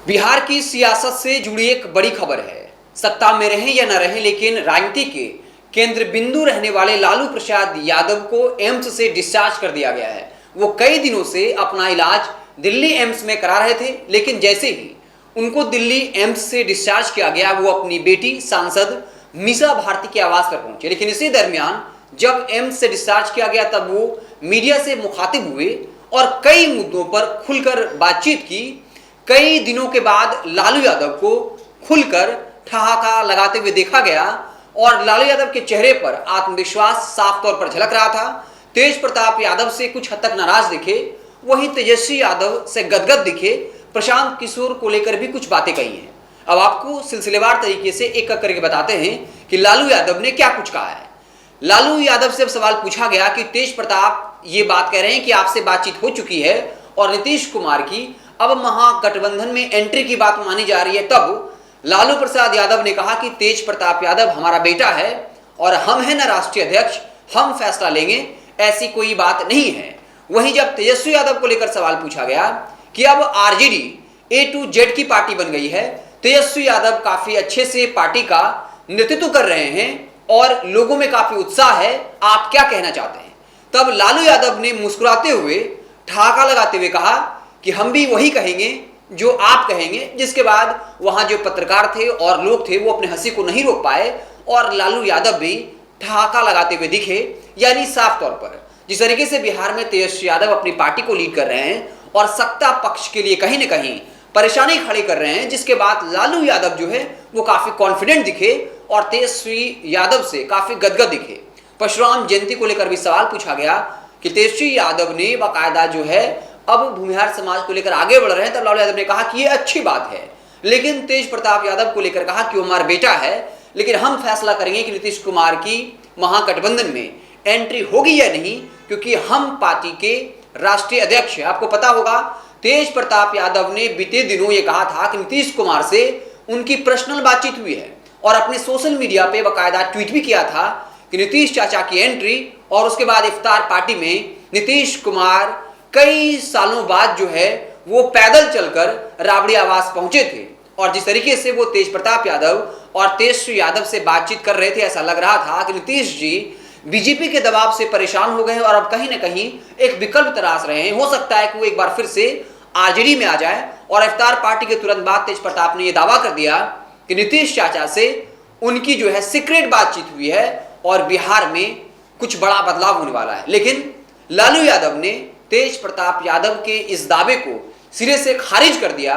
बिहार की सियासत से जुड़ी एक बड़ी खबर है। सत्ता में रहें या न रहें, लेकिन राजनीति के केंद्र बिंदु रहने वाले लालू प्रसाद यादव को एम्स से डिस्चार्ज कर दिया गया है। वो कई दिनों से अपना इलाज दिल्ली एम्स में करा रहे थे, लेकिन जैसे ही उनको दिल्ली एम्स से डिस्चार्ज किया गया, वो अपनी बेटी सांसद मीसा भारती के आवास पर पहुंचे। लेकिन इसी दरमियान जब एम्स से डिस्चार्ज किया गया, तब वो मीडिया से मुखातिब हुए और कई मुद्दों पर खुलकर बातचीत की। कई दिनों के बाद लालू यादव को खुलकर ठहाका लगाते हुए देखा गया और लालू यादव के चेहरे पर आत्मविश्वास साफ तौर पर झलक रहा था। तेज प्रताप यादव से कुछ हद तक नाराज दिखे, वहीं तेजस्वी यादव से गदगद दिखे। प्रशांत किशोर को लेकर भी कुछ बातें कही हैं। अब आपको सिलसिलेवार तरीके से एक एक करके बताते हैं कि लालू यादव ने क्या कुछ कहा है। लालू यादव से अब सवाल पूछा गया कि तेज प्रताप ये बात कह रहे हैं कि आपसे बातचीत हो चुकी है और नीतीश कुमार की अब महागठबंधन में एंट्री की बात मानी जा रही है। तब लालू प्रसाद यादव ने कहा कि तेज प्रताप यादव हमारा बेटा है और हम हैं ना राष्ट्रीय अध्यक्ष, हम फैसला लेंगे, ऐसी कोई बात नहीं है। वहीं जब तेजस्वी यादव को लेकर सवाल पूछा गया कि अब आरजेडी A to Z की पार्टी बन गई है, तेजस्वी यादव काफी अच्छे से पार्टी का नेतृत्व कर रहे हैं और लोगों में काफी उत्साह है, आप क्या कहना चाहते हैं? तब लालू यादव ने मुस्कुराते हुए ठहाका लगाते हुए कहा कि हम भी वही कहेंगे जो आप कहेंगे। जिसके बाद वहां जो पत्रकार थे और लोग थे वो अपने हंसी को नहीं रोक पाए और लालू यादव भी ठहाका लगाते हुए दिखे। यानी साफ तौर पर जिस तरीके से बिहार में तेजस्वी यादव अपनी पार्टी को लीड कर रहे हैं और सत्ता पक्ष के लिए कहीं न कहीं परेशानी खड़ी कर रहे हैं, जिसके बाद लालू यादव जो है वो काफी कॉन्फिडेंट दिखे और तेजस्वी यादव से काफी गदगद दिखे। परशुराम जयंती को लेकर भी सवाल पूछा गया कि तेजस्वी यादव ने बाकायदा जो है अब भूमिहार समाज को लेकर आगे बढ़ रहे हैं। तब लालू यादव ने कहा कि ये अच्छी बात है, लेकिन तेज प्रताप यादव को लेकर कहा कि वो हमारा बेटा है, लेकिन हम फैसला करेंगे कि नीतीश कुमार की महागठबंधन में एंट्री होगी या नहीं, क्योंकि हम पार्टी के राष्ट्रीय अध्यक्ष हैं। आपको पता होगा तेज प्रताप यादव ने बीते दिनों ये कहा था कि नीतीश कुमार से उनकी पर्सनल बातचीत हुई है और अपने सोशल मीडिया पे बाकायदा ट्वीट भी किया था कि नीतीश चाचा की एंट्री। और उसके बाद इफ्तार पार्टी में नीतीश कुमार कई सालों बाद जो है वो पैदल चलकर राबड़ी आवास पहुंचे थे और जिस तरीके से वो तेज प्रताप यादव और तेजस्वी यादव से बातचीत कर रहे थे, ऐसा लग रहा था कि नीतीश जी बीजेपी के दबाव से परेशान हो गए हैं और अब कहीं ना कहीं एक विकल्प तलाश रहे हैं। हो सकता है कि वो एक बार फिर से आरजेडी में आ जाए। और इफ्तार पार्टी के तुरंत बाद तेज प्रताप ने यह दावा कर दिया कि नीतीश चाचा से उनकी जो है सीक्रेट बातचीत हुई है और बिहार में कुछ बड़ा बदलाव होने वाला है। लेकिन लालू यादव ने तेज प्रताप यादव के इस दावे को सिरे से खारिज कर दिया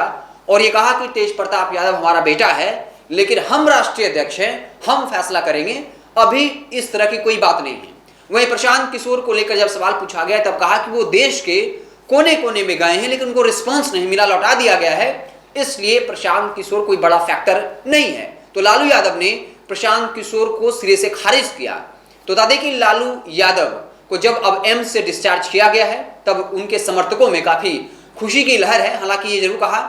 और ये कहा कि तेज प्रताप यादव हमारा बेटा है, लेकिन हम राष्ट्रीय अध्यक्ष हैं, हम फैसला करेंगे, अभी इस तरह की कोई बात नहीं है। वहीं प्रशांत किशोर को लेकर जब सवाल पूछा गया, तब कहा कि वो देश के कोने कोने में गए हैं, लेकिन उनको रिस्पॉन्स नहीं मिला, लौटा दिया गया है, इसलिए प्रशांत किशोर कोई बड़ा फैक्टर नहीं है। तो लालू यादव ने प्रशांत किशोर को सिरे से खारिज किया। तो बता दें कि लालू यादव को जब अब एम्स से डिस्चार्ज किया गया है, तब उनके समर्थकों में काफी खुशी की लहर है। हालांकि ये जरूर कहा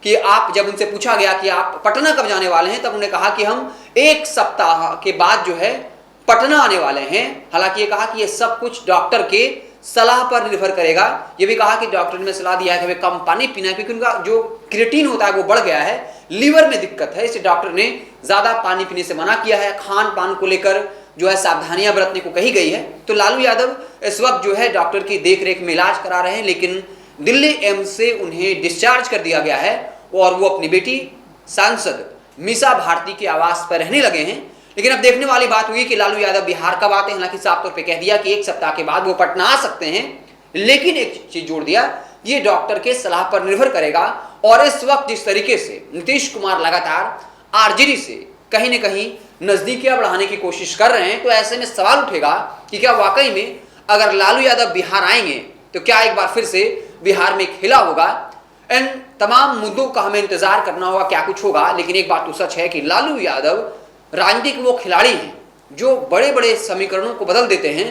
कि आप, जब उनसे पूछा गया कि आप पटना कब जाने वाले हैं, तब उन्होंने कहा कि हम एक सप्ताह के बाद जो है पटना आने वाले हैं। हालांकि ये कहा कि ये सब कुछ डॉक्टर के सलाह पर निर्भर करेगा। ये भी कहा कि डॉक्टर ने सलाह दिया है कि वे कम पानी पीना है, क्योंकि उनका जो क्रिएटिन होता है वो बढ़ गया है, लीवर में दिक्कत है, इसलिए डॉक्टर ने ज्यादा पानी पीने से मना किया है। खान पान को लेकर जो है सावधानियां बरतने को कही गई है। तो लालू यादव इस वक्त जो है डॉक्टर की देखरेख में इलाज करा रहे हैं, लेकिन दिल्ली एम्स से उन्हें डिस्चार्ज कर दिया गया है और वो अपनी बेटी सांसद मीसा भारती के आवास पर रहने लगे हैं। लेकिन अब देखने वाली बात हुई कि लालू यादव बिहार कब आते हैं। हालांकि साफ तौर पे कह दिया कि एक सप्ताह के बाद वो पटना आ सकते हैं, लेकिन एक चीज जोड़ दिया, ये डॉक्टर के सलाह पर निर्भर करेगा। और इस वक्त जिस तरीके से नीतीश कुमार लगातार आरजेडी से कहीं ना कहीं नजदीकियां बढ़ाने की कोशिश कर रहे हैं, तो ऐसे में सवाल उठेगा कि क्या वाकई में अगर लालू यादव बिहार आएंगे तो क्या एक बार फिर से बिहार में खेला होगा। इन तमाम मुद्दों का हमें इंतजार करना होगा, क्या कुछ होगा। लेकिन एक बात तो सच है कि लालू यादव राजनीति के वो खिलाड़ी हैं जो बड़े बड़े समीकरणों को बदल देते हैं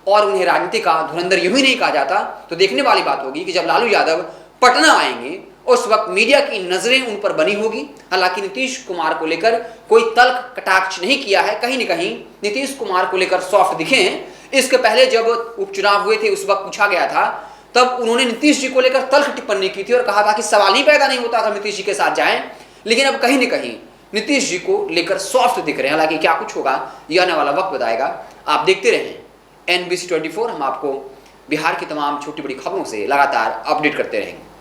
और उन्हें राजनीति का धुरंधर यूं ही नहीं कहा जाता। तो देखने वाली बात होगी कि जब लालू यादव पटना आएंगे उस वक्त मीडिया की नजरें उन पर बनी होगी। हालांकि नीतीश कुमार को लेकर कोई तल्ख कटाक्ष नहीं किया है, कहीं न कहीं नीतीश कुमार को लेकर सॉफ्ट दिखे हैं। इसके पहले जब उपचुनाव हुए थे उस वक्त पूछा गया था तब उन्होंने नीतीश जी को लेकर तल्ख टिप्पणी की थी और कहा था कि सवाल ही पैदा नहीं होता अगर नीतीश जी के साथ जाएं। लेकिन अब कहीं न कहीं नीतीश जी को लेकर सॉफ्ट दिख रहे हैं। हालांकि क्या कुछ होगा ये आने वाला वक्त बताएगा। आप देखते रहें NBC 24। हम आपको बिहार की तमाम छोटी बड़ी खबरों से लगातार अपडेट करते रहेंगे।